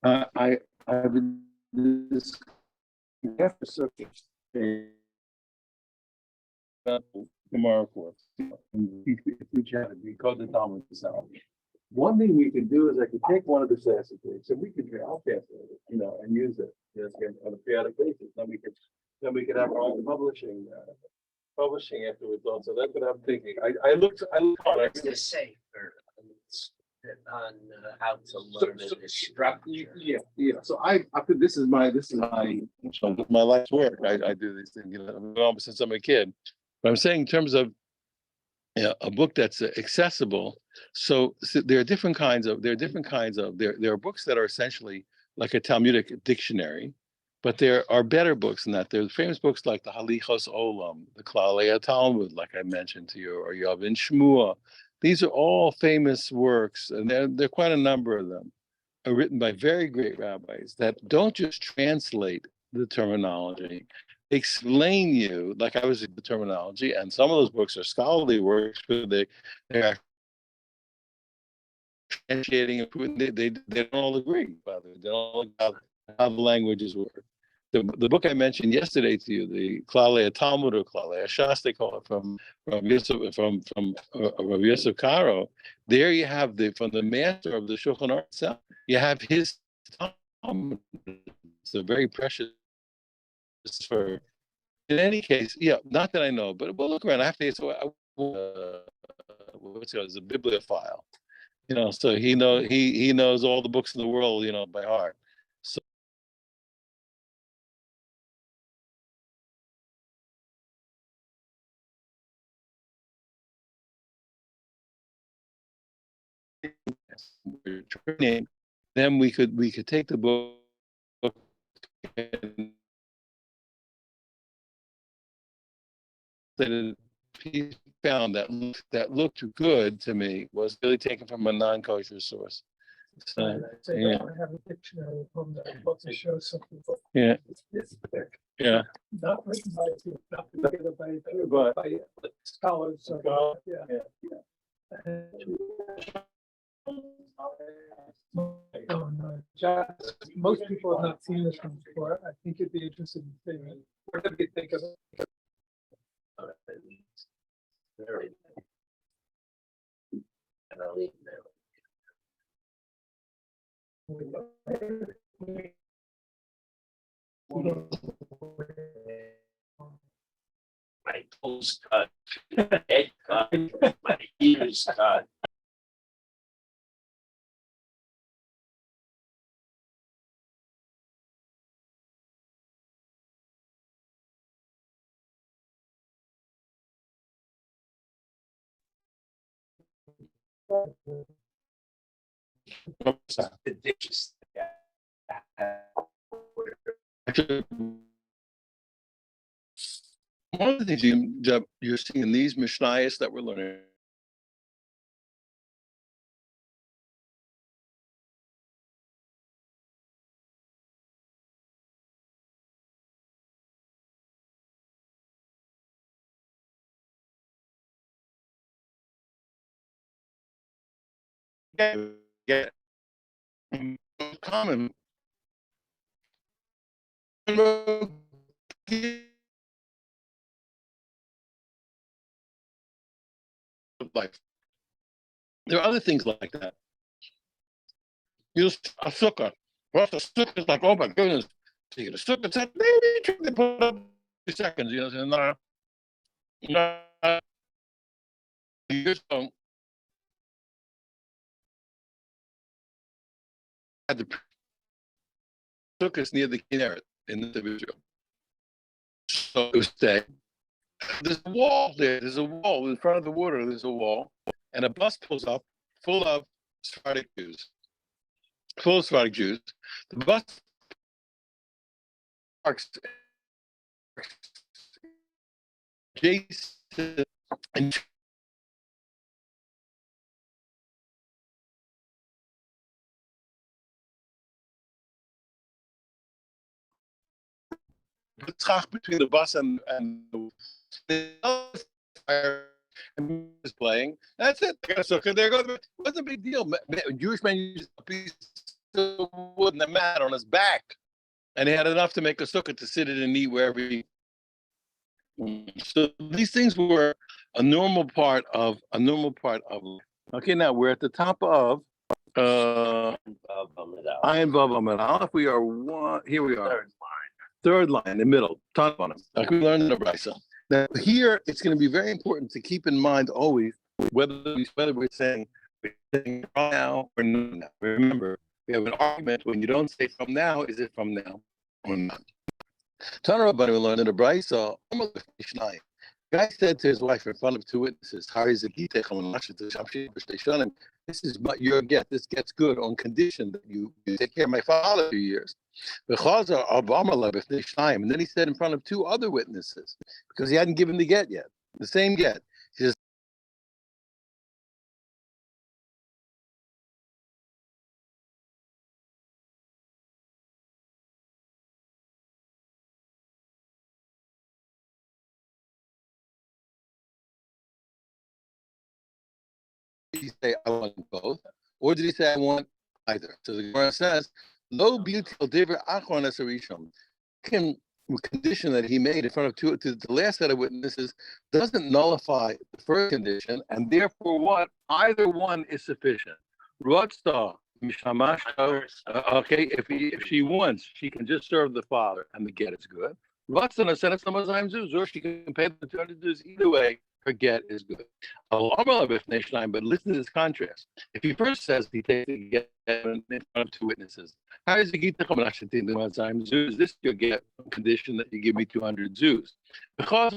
I've been this after circuits tomorrow for us, and teach how to decode the Talmud sound. One thing we could do is I could take one of the classics and we could I'll pass it, and use it, on a periodic basis. Then we could have our own publishing afterwards also. That's what I'm thinking. I looked on What's it. the safer on how to So, learn so, and instruct? yeah. So I put my life's work. I do these things, almost since I'm a kid. But I'm saying in terms of a book that's accessible. So there are different kinds of there are books that are essentially like a Talmudic dictionary, but there are better books than that. There's famous books like the Halichos Olam, the Klalei Talmud, like I mentioned to you, or Yavin Shmua. These are all famous works, and there are quite a number of them, are written by very great rabbis that don't just translate the terminology, they explain you, like I was the terminology, and some of those books are scholarly works, but they're differentiating and they don't all agree, by the way. They don't all agree how the languages work. The book I mentioned yesterday to you, the Klalei Talmud or Klalei Shas, they call it, from Yosef Rav Yosef Karo. There you have from the master of the Shulchan Aruch itself. You have his Talmud. It's a very precious for. In any case, yeah, not that I know, but we'll look around. I have to. So what's it called? Is a bibliophile. So he knows all the books in the world, by heart. So we're training, then we could take the book and that he found that looked good to me was really taken from a non-kosher source. So yeah, I have a picture of home that I'm about to show something. yeah, It's thick, yeah. not written by you, not together by scholars. So, yeah. Oh, no. Most people have not seen this one before. I think you'd be interested in seeing it. What do you think of it? Very. And I'll leave now. My toes cut, head cut, my ears cut. The dishes. Actually, one of the things you're seeing in these Mishnayos that we're learning. Get common life. There are other things like that. Use a sukkah. Well, the sukkah is like, oh my goodness. So you get a sukkah, it's like, maybe try to put up 2 seconds, and no, years ago, had the sukkahs near the Kinneret in the Israel. So it was saying, there's a wall there. There's a wall in front of the water. There's a wall, and a bus pulls up full of Sephardic Jews. Full of Sephardic Jews. The bus parks adjacent and between the bus and the fire is playing. That's it. So there goes. What's the big deal? Jewish men use a piece of wood and a mat on his back, and he had enough to make a sukkah to sit in and eat wherever he. So these things were a normal part of life. Okay, now we're at the top of Ayin Vav Amid Aleph. We are one. Here we are. Third line, the middle. Ton on them. Like we learned in the Brisa. Now here, it's going to be very important to keep in mind always whether we're saying now or now. Remember, we have an argument when you don't say from now. Is it from now or not? Tana Rabbanim we learned in the Brisa. Guy said to his wife in front of two witnesses, this is your get. This gets good on condition that you take care of my father for years. And then he said in front of two other witnesses, because he hadn't given the get yet, the same get. He says, did he say I want both, or did he say I want either? So the Gemara says, "Lo beautiful diver achron as a rishon." Condition that he made in front of two to the last set of witnesses doesn't nullify the first condition, and therefore what? Either one is sufficient. Rotzah mishamash. Okay, if she wants, she can just serve the father, and the get is good. Rotzah nasenas lamazayim zuz, or she can pay the 200 zuz. Either way, her get is good. But listen to this contrast. If he first says he takes the get in front of two witnesses, how is the get zuz? This your get condition that you give me 200 zuz. Because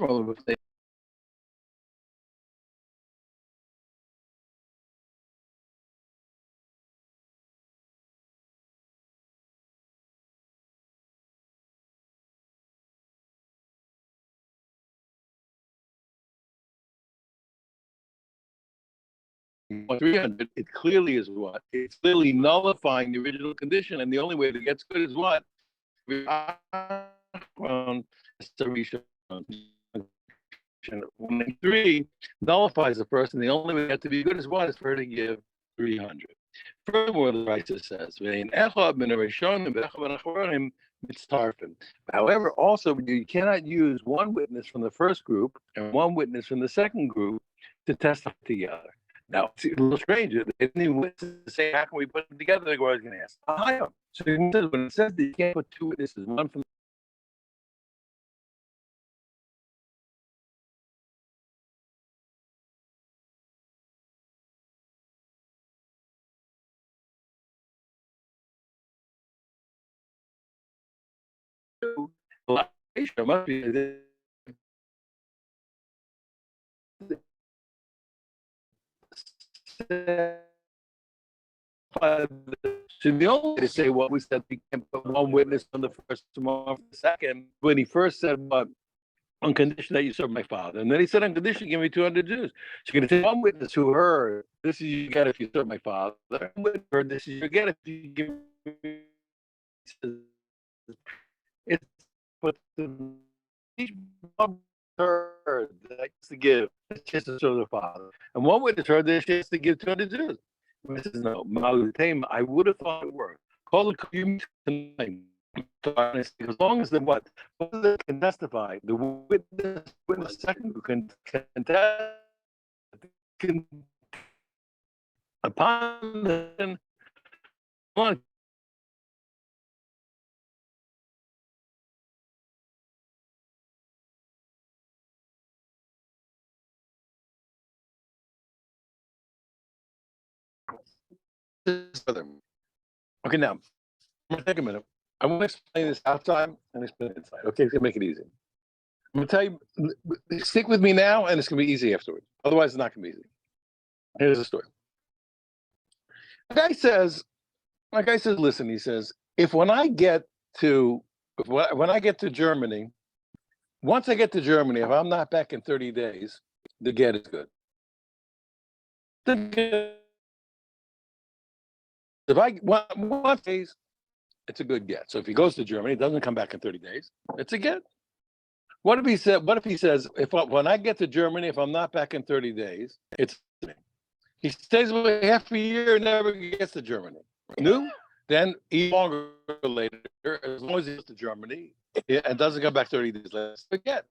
$300, it clearly is what? It's clearly nullifying the original condition, and the only way that gets good is what? Three nullifies the first, and the only way to be good is what? Is for her to give 300. Furthermore, the writer says, however, also you cannot use one witness from the first group and one witness from the second group to testify together. Now, it's a little strange. They didn't even say, how can we put them together? The Gemara is going to ask. So when it says that you can't put two witnesses, one from two, must be so the only way to say what we said, we can put one witness on the first and one on the second. When he first said, "But on condition that you serve my father," and then he said, "On condition, give me 200 Jews." So you're going to take one witness who heard, "This is you get if you serve my father." Heard, "This is you get if you give me." It's but each one heard that to give a chance to serve the father, and one witness heard this chance to give 200 Jews. This is no. I would have thought it worked. Call the community tonight. As long as the what? They can testify. The witness second can upon the one. Okay, now, I'm going to take a minute. I want to explain this outside and explain it inside. Okay, it's going to make it easy. I'm going to tell you, stick with me now, and it's going to be easy afterwards. Otherwise, it's not going to be easy. Here's the story. The guy says, listen, he says, when I get to Germany, once I get to Germany, if I'm not back in 30 days, the get is good. If I want 1 days, it's a good get. So if he goes to Germany, doesn't come back in 30 days, it's a get. What if he says, when I get to Germany, if I'm not back in 30 days, it's he stays away half a year and never gets to Germany. No? Then even longer later, as long as he goes to Germany and doesn't come back 30 days later, forget.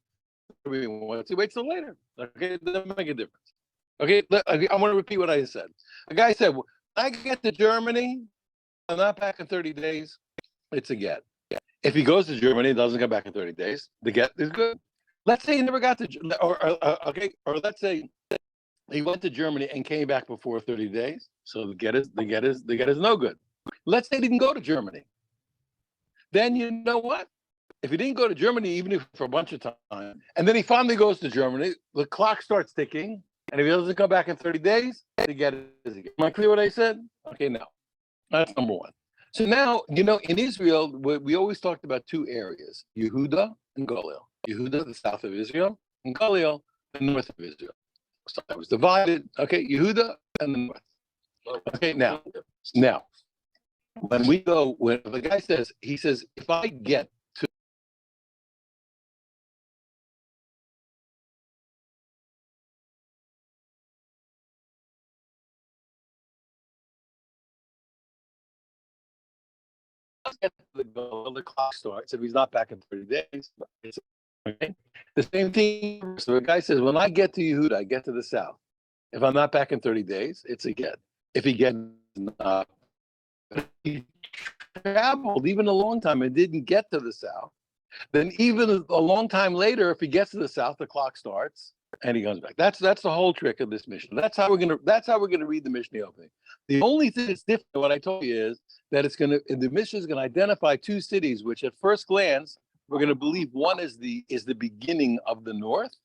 Once he waits till later, okay, it doesn't make a difference. Okay, I want to repeat what I said. A guy said, when I get to Germany, I'm not back in 30 days, it's a get. If he goes to Germany and doesn't come back in 30 days, the get is good. Let's say he never got to, or let's say he went to Germany and came back before 30 days. So the get is no good. Let's say he didn't go to Germany. Then you know what? If he didn't go to Germany, even if for a bunch of time, and then he finally goes to Germany, the clock starts ticking. And if he doesn't come back in 30 days, the get is again. Am I clear what I said? Okay, now that's number one. So now, in Israel, we always talked about two areas, Yehuda and Galil. Yehuda, the south of Israel, and Galil, the north of Israel. So it was divided. Okay, Yehuda and the north. Okay, now, when the guy says, he says, if I get the clock starts, if he's not back in 30 days, okay? The same thing. So the guy says, when I get to Yehuda, I get to the south. If I'm not back in 30 days, it's a get. If he gets he traveled even a long time and didn't get to the south, then even a long time later, if he gets to the south, the clock starts and he comes back. That's the whole trick of this mission. That's how we're gonna read the Mishnah opening. The only thing that's different, what I told you, is that the Mishnah is gonna identify two cities, which at first glance we're gonna believe one is the beginning of the north,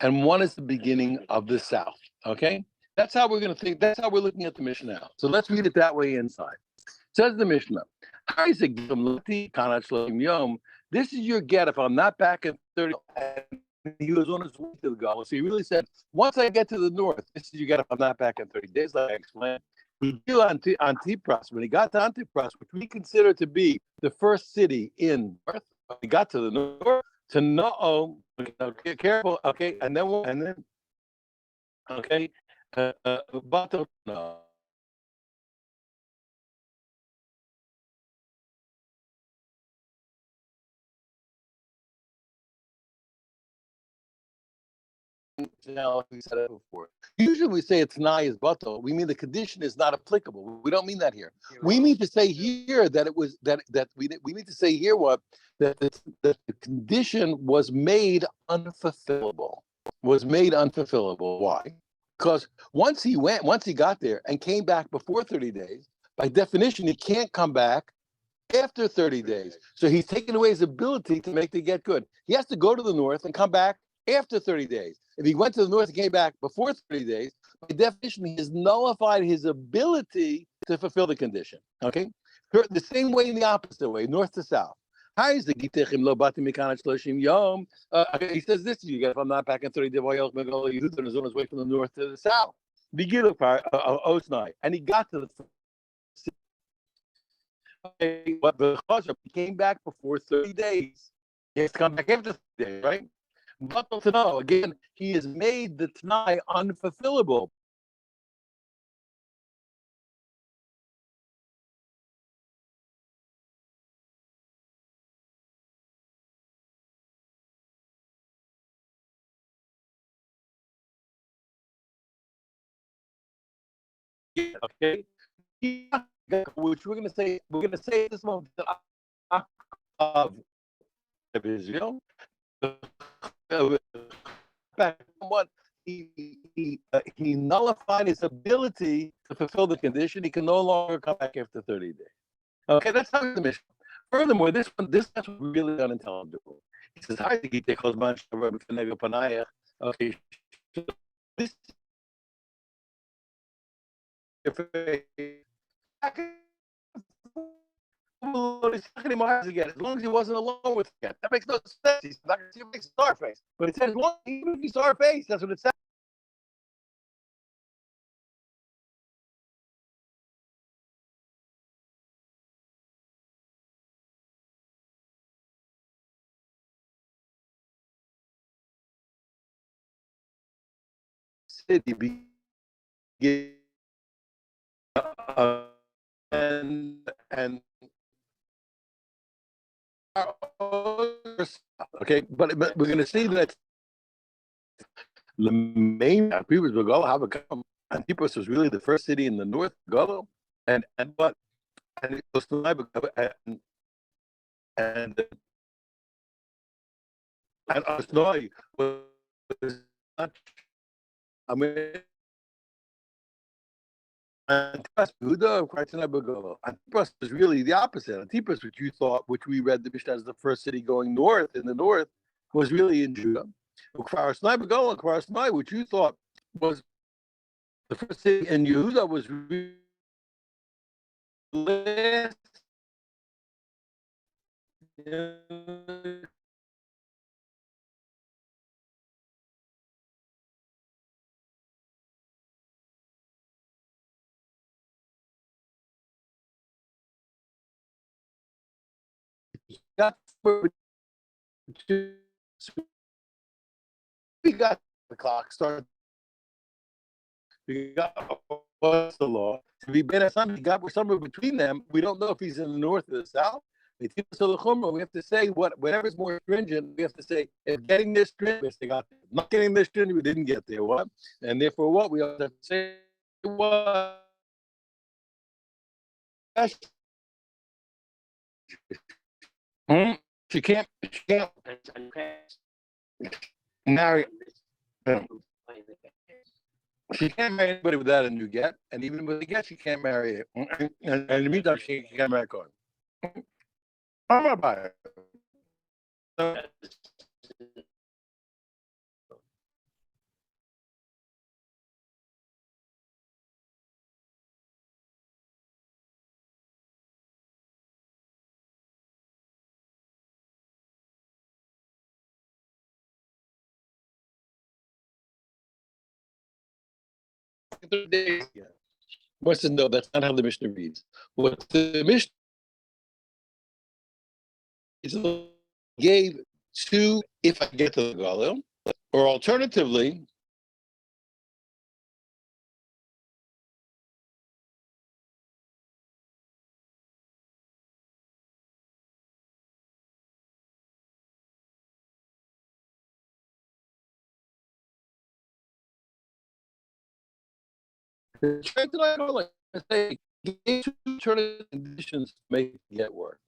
and one is the beginning of the south. Okay, that's how we're gonna think. That's how we're looking at the Mishnah now. So let's read it that way inside. Says the Mishnah, this is your get if I'm not back in 30. And he was on his way to the Gulf. So he really said, once I get to the north, this is your get if I'm not back in 30 days, like I explained. He Antipras, when he got to Antipras, which we consider to be the first city in north, he got to the north, to know, okay, careful, okay, and then, okay, but no. Now, we said it before. Usually we say it's nigh is batal. We mean the condition is not applicable. We don't mean that here. We mean to say here that it was that we need to say here what that the condition was made unfulfillable. Was made unfulfillable. Why? Because once he got there and came back before 30 days, by definition, he can't come back after 30 days. So he's taken away his ability to make the get good. He has to go to the north and come back after 30 days. If he went to the north and came back before 30 days, by definition, he has nullified his ability to fulfill the condition. Okay? The same way in the opposite way, north to south. He says this to you, if I'm not back in 30 days, Yehuda is on his way from the north to the south. And he got to the but the Chazar came back before 30 days. He has to come back after 30 days, right? But to know, again, he has made the Tanai unfulfillable. Okay? Which we're going to say at this moment of Israel. What he nullified his ability to fulfill the condition. He can no longer come back after 30 days. Okay, that's how the mission. Furthermore, this that's really unintelligible. He says, "Hi, okay, this again, as long as he wasn't alone with him. That makes no sense. He's not going to see him make Starface. But it says, well, even if he's Starface, that's what it says. City begin and okay, but we're going to see that the main people will go have a come. Antipus was really the first city in the north, Golo, and what and it was and and Osnoi was not. I mean, Antipas Buddha of Christ Antipas was really the opposite. Antipas, which you thought, which we read the Mishnah as the first city going north in the north, was really in Judah. Kfarsnai, which you thought was the first city in Yehuda, was really last. We got the clock started. We got what's the law? To be better, we got somewhere between them. We don't know if he's in the north or the south. We have to say whatever's more stringent. We have to say if getting this stringent, they got there. Not getting this stringent, we didn't get there. What? And therefore, what we have to say what? She can't marry. She can't marry anybody without a new get, and even with a get, she can't marry it. And in the meantime, she can't marry a Kohen. I'm gonna buy it. What's the no? That's not how the Mishnah reads. What the Mishnah gave to if I get to the Galil, or alternatively, say gave two alternative conditions to make it get work.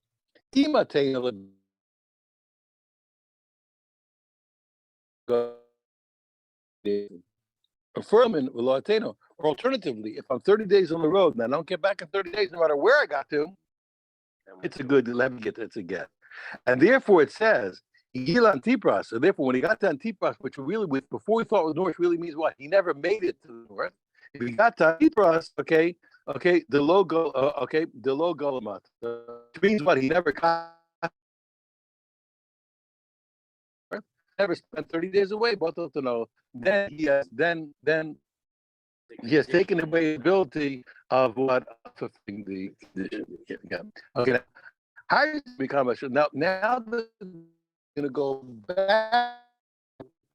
Affirming or alternatively, if I'm 30 days on the road and I don't get back in 30 days, no matter where I got to, it's a good, let me get, it's a get. And therefore it says, Gil Antipras. So therefore, when he got to Antipras, which really, before we thought was north, really means what? He never made it to the north. If he got to Antipras, the logo, the low Golamat, which means what? He never got, never spent 30 days away, both of them know. Then he has, then he has taken away the ability of what fulfilling the condition. Yeah. Okay. Now, how does it become a now? Now the going to go back.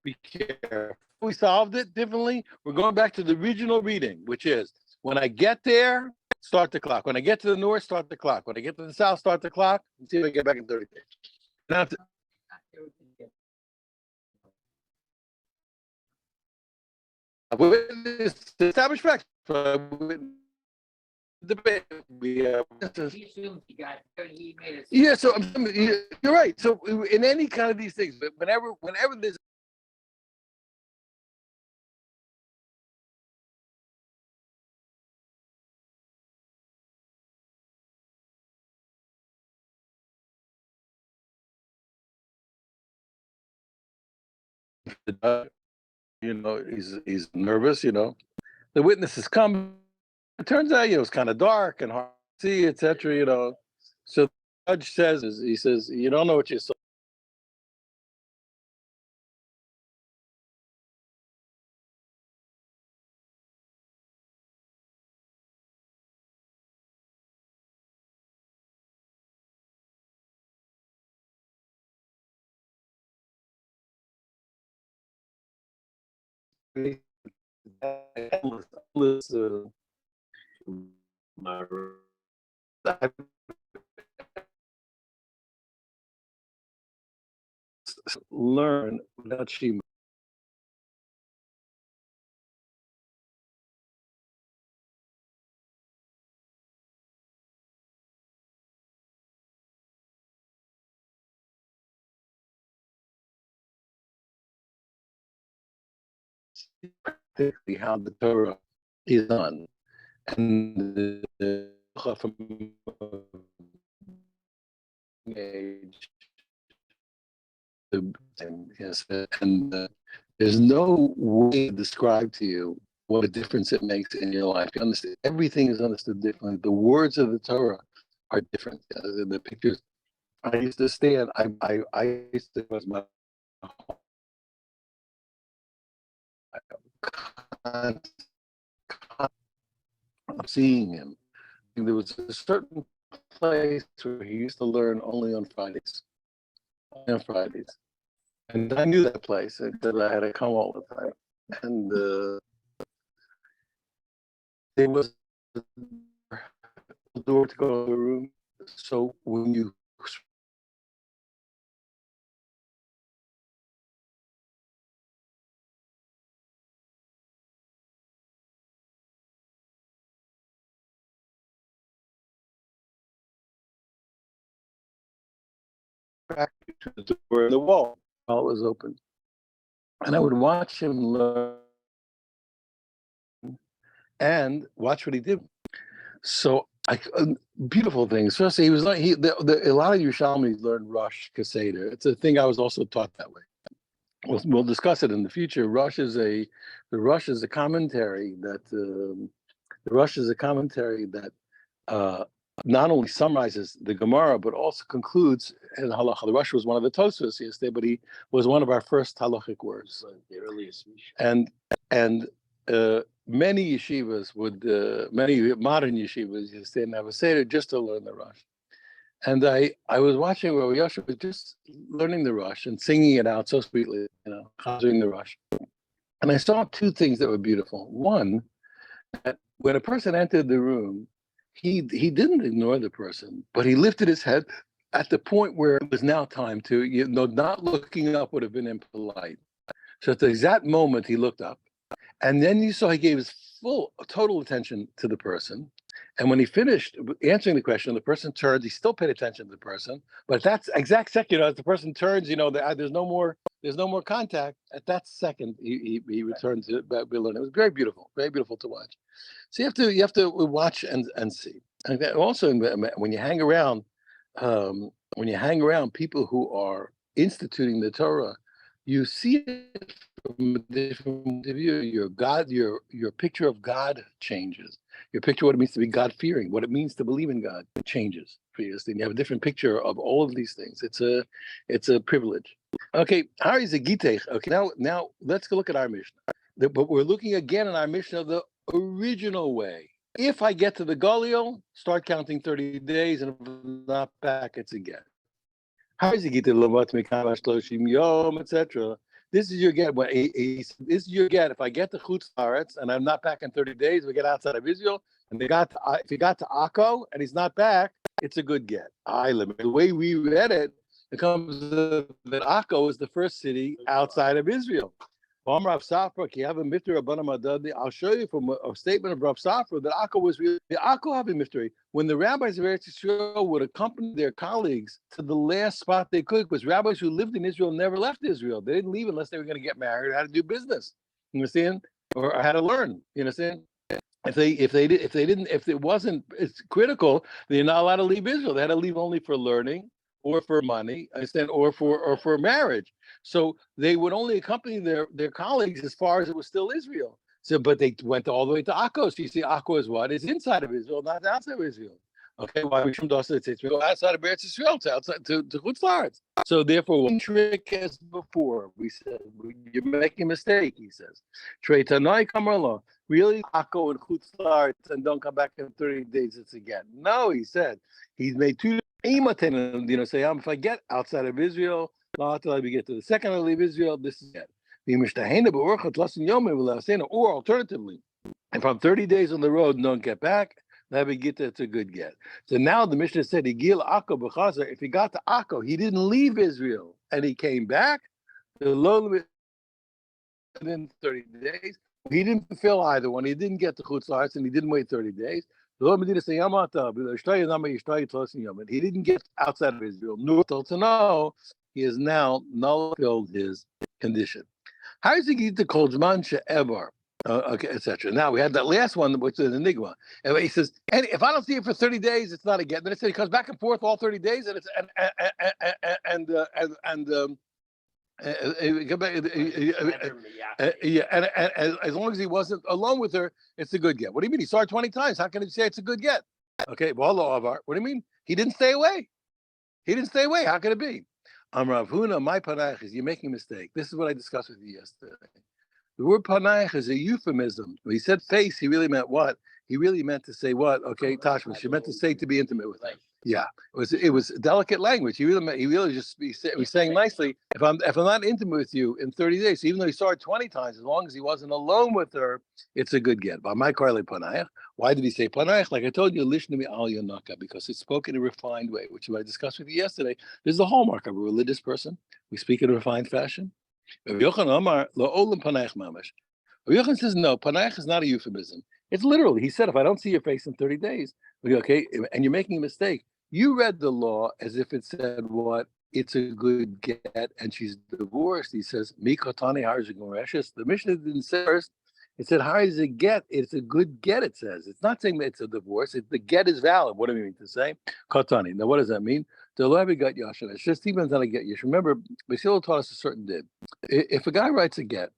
Be careful. We solved it differently. We're going back to the original reading, which is when I get there, start the clock. When I get to the north, start the clock. When I get to the south, start the clock. And see if I get back in 30 days. Now, the established facts. Debate. Yeah, so you're right. So in any kind of these things, whenever there's he's nervous. The witnesses come. It turns out it's kind of dark and hard to see, etc. So the judge says, you don't know what you saw. I learn without she particularly how the Torah is done. And from age, and yes, and there's no way to describe to you what a difference it makes in your life. You understand, everything is understood differently. The words of the Torah are different. The pictures. I used to stand. I used to was my seeing him. There was a certain place where he used to learn only on Fridays. Only on Fridays. And I knew that place because I had to come all the time. And there was a door to go to the room. So when you back to the door in the wall while it was open, and I would watch him learn and watch what he did. So beautiful things. First, he was like a lot of Yerushalmis learned Rosh Kaseder. It's a thing I was also taught that way. We'll discuss it in the future. The Rosh is a commentary that uh, not only summarizes the Gemara but also concludes in halacha. The Rosh was one of the Tosfos yesterday, but he was one of our first halachic words. The earliest. And many yeshivas many modern yeshivas used to have a seder just to learn the Rosh. And I was watching where Yosha was just learning the Rosh and singing it out so sweetly, doing the Rosh. And I saw two things that were beautiful. One, that when a person entered the room, he didn't ignore the person, but he lifted his head at the point where it was now time to, not looking up would have been impolite. So at the exact moment he looked up, and then you saw he gave his total attention to the person. And when he finished answering the question, the person turns. He still paid attention to the person, but that's exact second. As the person turns, there's no more contact. At that second, he returns to Babylon. It was very beautiful to watch. So you have to watch and see. And also, when you hang around, people who are instituting the Torah, you see it from a different point of view. Your picture of God changes. Your picture of what it means to be God-fearing, what it means to believe in God, changes for you. And you have a different picture of all of these things. It's a privilege. Okay, Hari Zagitech. Okay, now let's go look at our Mishnah. But we're looking again at our Mishnah the original way. If I get to the Galil, start counting 30 days, and if I'm not back, it's again. How is it get to Lavat Mekav Shloshim Yom, etc.? This is your get. This is your get. If I get to Chutz La'aretz and I'm not back in 30 days, we get outside of Israel, and if he got to Akko and he's not back, it's a good get. The way we read it, it comes that Akko is the first city outside of Israel. I'll show you from a statement of Rav Safra that Akko was really the Akko have a mystery. When the rabbis of Eretz Yisrael would accompany their colleagues to the last spot they could, because rabbis who lived in Israel never left Israel. They didn't leave unless they were going to get married or how to do business. You understand? Or how to learn. You understand? If it wasn't, it's critical, they're not allowed to leave Israel. They had to leave only for learning or for money, understand, or for marriage. So they would only accompany their colleagues as far as it was still Israel. So, but they went all the way to Akko. So you see, Akko is what? It's inside of Israel, not outside of Israel. Okay, why we shouldn't also go outside of Eretz Yisrael to outside to Chutz La'aretz. So therefore, one trick as before, we said you're making a mistake. He says, Trei Tanai Kamarlo. Really, Akko and Chutz La'aretz and don't come back in 30 days. It's again. No, he said he's made two. Say, if I get outside of Israel, until I get to the second I leave Israel, this is it. Or alternatively, if I'm 30 days on the road and don't get back, Nabigita, it's a good get. So now the Mishnah said, Igil Akko b'chazer. If he got to Akko, he didn't leave Israel, and he came back. The low within 30 days. He didn't fulfill either one. He didn't get the Chutz La'aretz, and he didn't wait 30 days. He didn't get outside of Israel, nor to know he has now fulfilled his condition. How does he get the Kolzman She'evar? Okay, etc. Now we had that last one, which is an enigma. And he says, and if I don't see it for 30 days, it's not a get. Then it said he comes back and forth all 30 days, and it's yeah, and as long as he wasn't alone with her, it's a good get. What do you mean? He saw her 20 times. How can he say it's a good get? Okay, well, what do you mean? He didn't stay away. He didn't stay away. How can it be? Rav Huna, my panach is you're making a mistake. This is what I discussed with you yesterday. The word panach is a euphemism. When he said face, he really meant what? He really meant to say what? Okay, Tashma, she meant to say to be intimate with him. Yeah, it was delicate language. He really just was saying nicely. If I'm not intimate with you in 30 days, so even though he saw her 20 times, as long as he wasn't alone with her, it's a good get. But my Karli panayach. Why did he say panayach? Like I told you, lishnami al yonaka, because it's spoken in a refined way, which I discussed with you yesterday. This is the hallmark of a religious person. We speak in a refined fashion. Rabbi Yochanan Amar lo olam panayach mamash. Rabbi Yochanan says no, panayach is not a euphemism. It's literally. He said, if I don't see your face in 30 days, okay, and you're making a mistake. You read the law as if it said what? It's a good get, and she's divorced. He says, Mikotani Harzagoreshes. The Mishnah didn't say first. It said, how is it get? It's a good get, it says. It's not saying that it's a divorce. The get is valid. What do we mean to say? Kotani. Now, what does that mean? The law got Yashin. It's just even on a get Yash. Remember, Basil taught us a certain did. If a guy writes a get,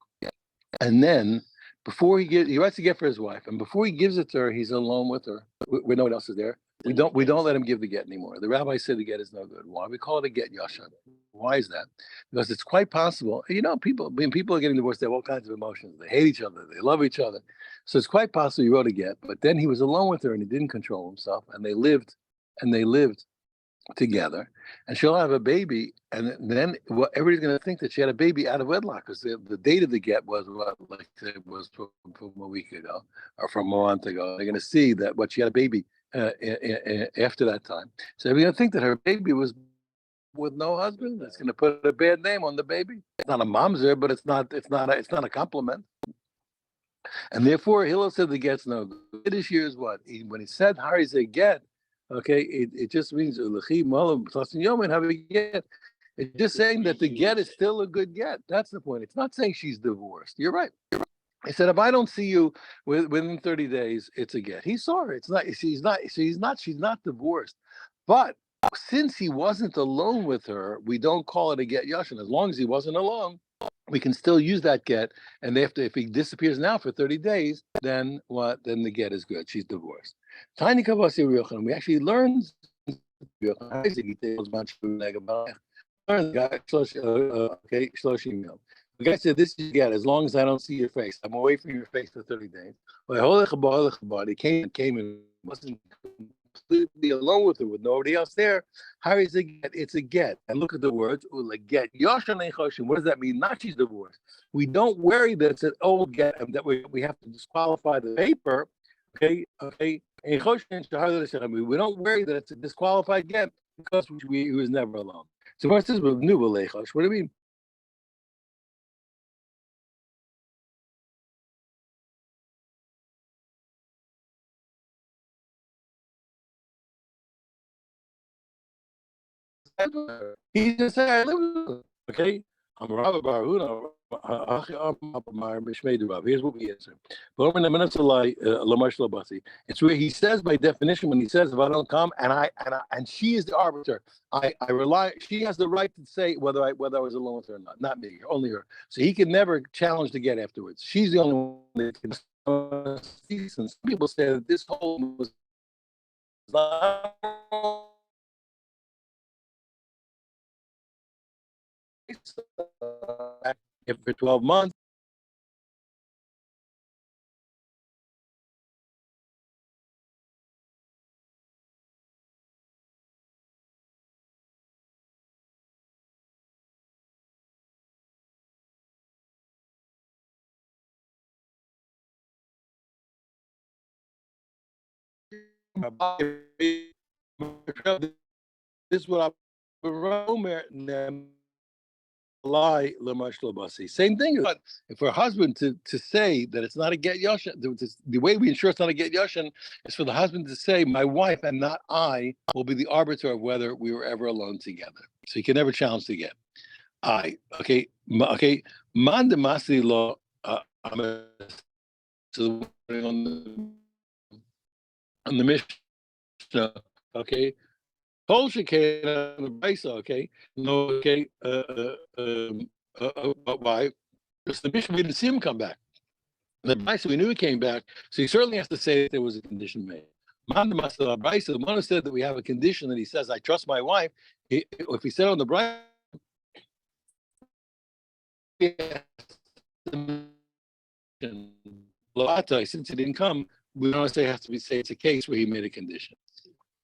and then before he writes a get for his wife, and before he gives it to her, he's alone with her. We know what else is there. We don't let him give the get anymore. The rabbi said the get is no good. Why? We call it a get yashan. Why is that? Because it's quite possible. When people are getting divorced, they have all kinds of emotions. They hate each other. They love each other. So it's quite possible he wrote a get, but then he was alone with her and he didn't control himself, and they lived together, and she'll have a baby, and then everybody's going to think that she had a baby out of wedlock, because the date of the get was was from a week ago or from a month ago. They're going to see that she had a baby after that time, so they're going to think that her baby was with no husband. That's going to put a bad name on the baby. It's not a mamzer, but it's not a compliment. And therefore, Hillel said the get's no good. This year is what? When he said Hari a get, okay, it just means have a get. It's just saying that the get is still a good get. That's the point. It's not saying she's divorced. You're right. He said, if I don't see you within 30 days, it's a get. He saw her. It's not. She's not divorced. But since he wasn't alone with her, we don't call it a get yashin. As long as he wasn't alone, we can still use that get. And if he disappears now for 30 days, then what? Then the get is good. She's divorced. Tiny Kavasi Yochanan. We actually learned the guy said, this is get, as long as I don't see your face. I'm away from your face for 30 days. He came and wasn't completely alone with her, with nobody else there. How is it get? It's a get. And look at the words, get. What does that mean? Not she's divorced. We don't worry that it's an old get and that we have to disqualify the paper. Okay. We don't worry that it's a disqualified get because he was never alone. So what says with new what do you mean? He just said, I live with him. Okay? I'm Rabbi Baruna. Here's what we answer. It's where he says by definition, when he says if I don't come and she is the arbiter, I rely, she has the right to say whether I was alone with her or not me, only her. So he can never challenge to get afterwards. She's the only one that can. Some people say that this whole was not for 12 months. This is what I'm lie lamash labasi. Same thing. But if for a husband to say that it's not a get yashin, the way we ensure it's not a get yashin is for the husband to say, "My wife and not I will be the arbiter of whether we were ever alone together." So you can never challenge the get. I okay okay. Man de masi lo. I'm on the Mishnah. Okay. Kol shekain on the Brisa, okay? No, okay. But why? Because the bishop, we didn't see him come back. The Brisa, we knew he came back, so he certainly has to say that there was a condition made. Man the Brisa, the one who said that we have a condition that he says, "I trust my wife." If he said on the Brisa, since he didn't come, we don't say it has to be say it's a case where he made a condition.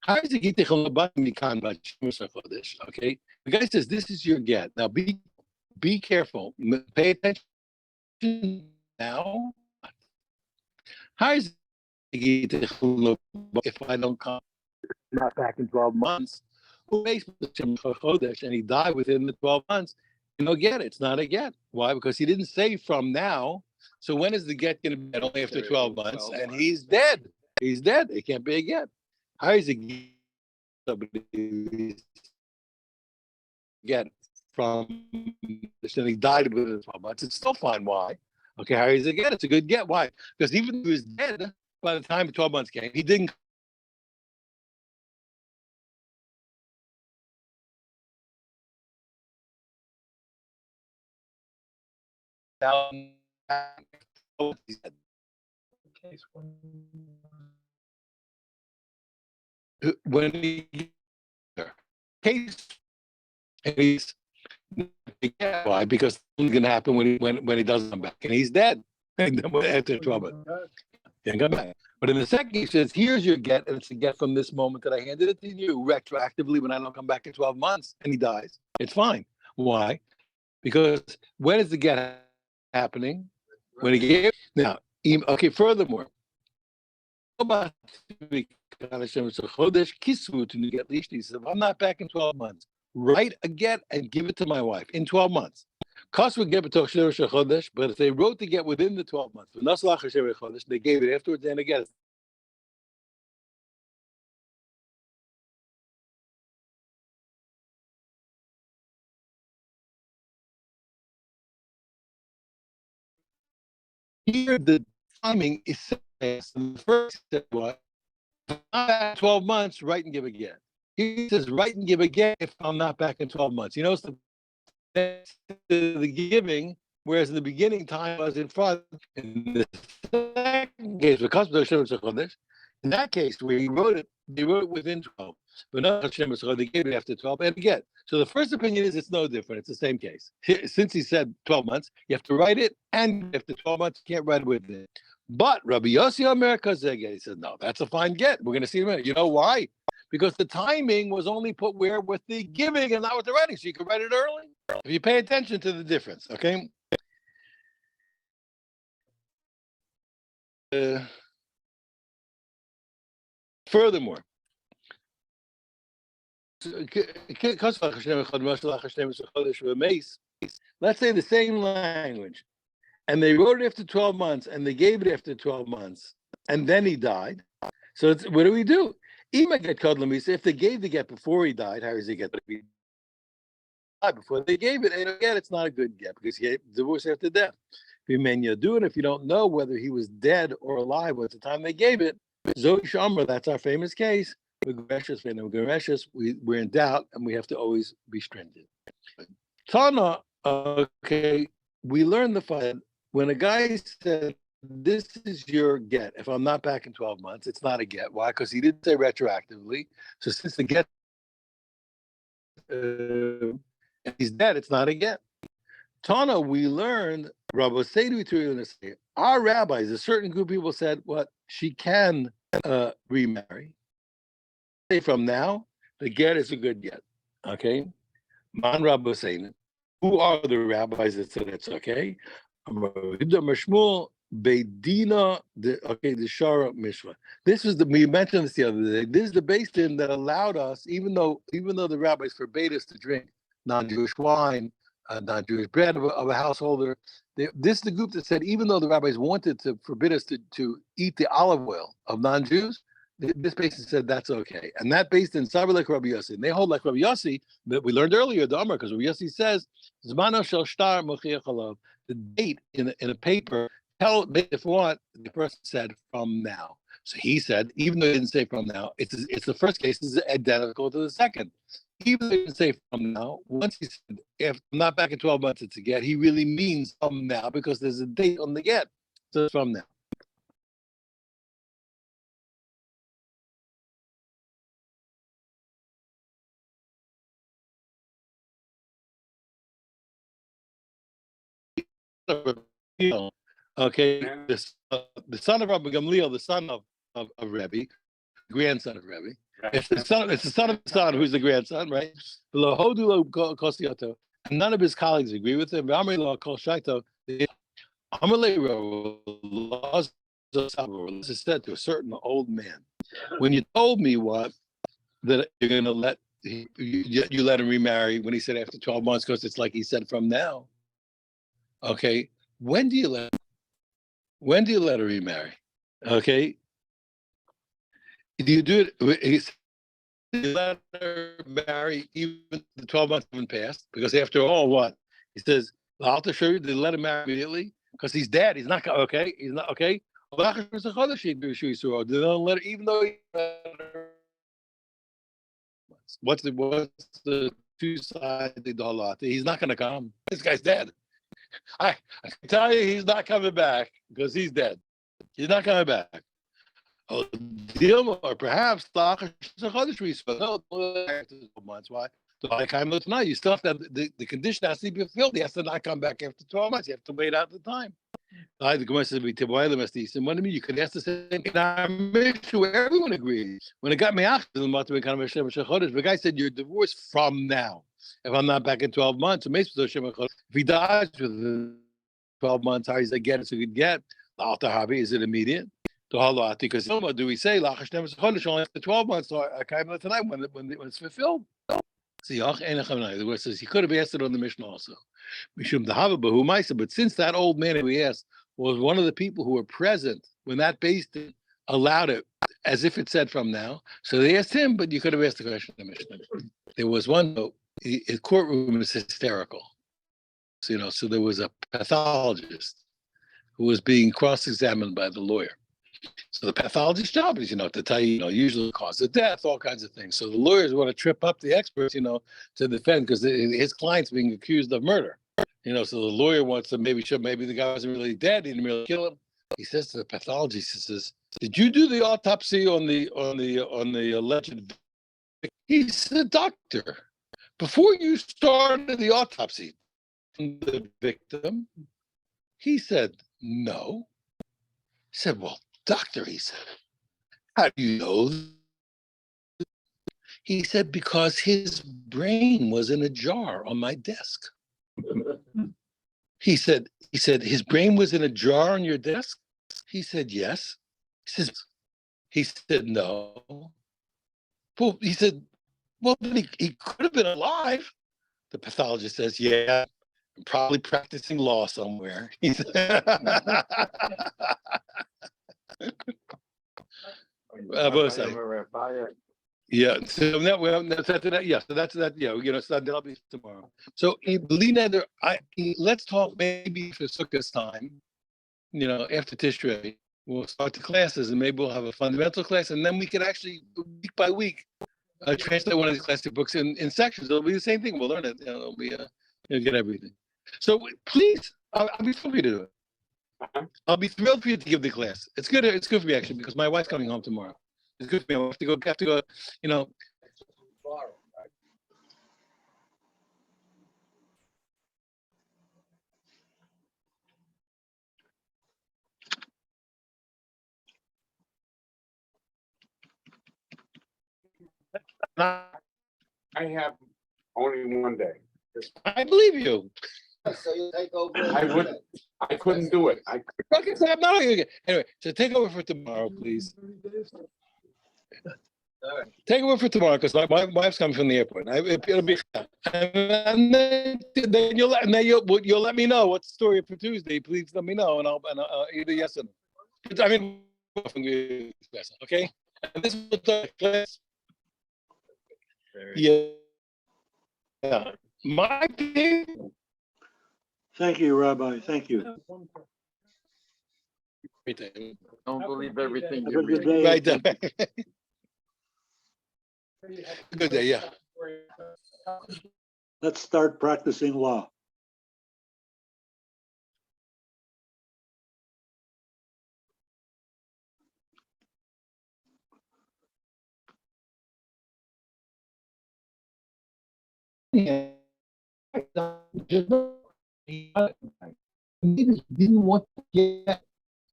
How is it? Okay, the guy says this is your get. Now be careful. Pay attention now. How is it if I don't come not back in 12 months? And he died within the 12 months. You know, get it. It's not a get. Why? Because he didn't say from now. So when is the get going to be? Only after 12 months, and he's dead. He's dead. It can't be a get. How is it get from this? And he died within 12 months. It's still fine. Why? Okay, how is it get? It's a good get. Why? Because even if he was dead by the time 12 months came, he didn't. When he case he's why? Because it's going to happen when he doesn't come back, and he's dead. After 12 months, he come back. But in the second, he says, "Here's your get, and it's a get from this moment that I handed it to you retroactively when I don't come back in 12 months," and he dies. It's fine. Why? Because when is the get happening? When he gave now. Okay. Furthermore, if I'm not back in 12 months, write a get and give it to my wife in 12 months. But if they wrote the get within the 12 months, they gave it afterwards and again. Here, the timing is the first step. What? 12 months, write and give a get. He says, write and give a get if I'm not back in 12 months. You know, it's the giving, whereas in the beginning, time was in front. In the second case, because in that case, where he wrote it, they wrote it within 12. But not they gave it after 12 and again. So the first opinion is it's no different. It's the same case. Since he said 12 months, you have to write it, and after 12 months, you can't write it with it. But Rabbi Yossi America he said, no, that's a fine get. We're going to see in a minute. You know why? Because the timing was only put where with the giving and not with the writing. So you can write it early. If you pay attention to the difference, okay? Furthermore, let's say the same language, and they wrote it after 12 months, and they gave it after 12 months, and then he died. So what do we do? If they gave the get before he died, how does he get the before they gave it? And again, it's not a good get because he divorced after death. You do it if you don't know whether he was dead or alive at the time they gave it. Zoe Shamra, that's our famous case. We're in doubt, and we have to always be stringent. Tana, okay, we learned the fight when a guy said, "This is your get. If I'm not back in 12 months, it's not a get." Why? Because he didn't say retroactively. So since the get he's dead, it's not a get. Tana, we learned Rabbi Seidu our rabbis, a certain group of people said, "What? She can remarry." From now, the get is a good get. Okay, Man Rabbi Seidu. Who are the rabbis that said it's okay? Shmuel, Beidina, the Shara Mishra. This was we mentioned this the other day. This is the Beis Din that allowed us, even though the rabbis forbade us to drink non-Jewish wine, non-Jewish bread of a householder. This is the group that said, even though the rabbis wanted to forbid us to eat the olive oil of non-Jews, this Beis Din said that's okay. And that Beis Din Saber like Rabbi Yossi. And they hold like Rabbi Yossi, that we learned earlier, the Amar, because Rabbi Yossi says, Zmano shel shtar mochiach alav, the date in a paper, tell if you want, the person said from now. So he said, even though he didn't say from now, it's the first case is identical to the second. Even though he didn't say from now, once he said, if I'm not back in 12 months, it's a get, he really means from now because there's a date on the get. So it's from now. Okay, the son of Rabbi Gamliel, the son of Rebbe, grandson of Rebbe. It's the son of the son who's the grandson, right? And none of his colleagues agree with him. This is said to a certain old man. When you told me that you're going to let you let him remarry when he said after 12 months, because it's like he said from now. Okay, when do you let her remarry? Okay, do you do it? You let her marry even the 12 months haven't passed, because after all, what he says, I'll show you, they let him marry immediately because he's dead. He's not okay. He's not okay. They don't let her, even though he let her. What's the two sides of the halata? He's not going to come. This guy's dead. I can tell you, he's not coming back because he's dead. He's not coming back. Oh, or perhaps no, months. Why? Tonight, you still have to the condition has to be fulfilled. He has to not come back after 12 months. You have to wait out the time. The Gemara says, "What do you mean? You could ask the same in our mission where everyone agrees. When it got me out, the guy said, "You're divorced from now. If I'm not back in 12 months, if he dies within 12 months, how is it get it? So you could get is it immediate? Because do we say only after 12 months tonight when it's fulfilled? The word says he could have asked it on the mission also. But since that old man who he asked was one of the people who were present when that Beis Din allowed it, as if it said from now, so they asked him, but you could have asked the question on the mission. There was one, his courtroom is hysterical. So there was a pathologist who was being cross-examined by the lawyer. So the pathologist's job is, to tell you, usually cause of death, all kinds of things. So the lawyers want to trip up the experts, to defend, because his client's being accused of murder. So the lawyer wants to maybe the guy wasn't really dead, he didn't really kill him. He says to the pathologist, he says, "Did you do the autopsy on the alleged victim?" He said, "Doctor, before you started the autopsy on the victim," he said, "No." He said, "Well, doctor," he said, "how do you know?" He said, "Because his brain was in a jar on my desk." He said, "His brain was in a jar on your desk?" He said, "Yes." He said, "No." Well, he said, "Well, but he could have been alive." The pathologist says, "Yeah, probably practicing law somewhere." He said, yeah. So that. Yeah. So that's that. Yeah. So that'll be tomorrow. So let's talk maybe for Sukkot's time. After Tishrei, we'll start the classes, and maybe we'll have a fundamental class, and then we can actually week by week translate one of these classic books in sections. It'll be the same thing. We'll learn it. It'll be get everything. So please, I'll be thrilled for you to do it. I'll be thrilled for you to give the class. It's good. It's good for me actually, because my wife's coming home tomorrow. It's good for me. I have to go. I have only one day. I believe you. So you take over. I couldn't do it. Okay, so I'm not arguing. Anyway, so take over for tomorrow, please. All right. Take over for tomorrow, because my wife's coming from the airport. It'll be, and then you'll let me know what's the story for Tuesday. Please let me know, and I'll either yes or no. I mean, okay. And this was the class. Yeah. Yeah. My opinion. Thank you, Rabbi. Thank you. Don't believe everything Have you a good read. day. Right. Good day, yeah. Let's start practicing law. Yeah. Didn't want to get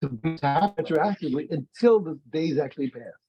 to happen retroactively until the days actually passed.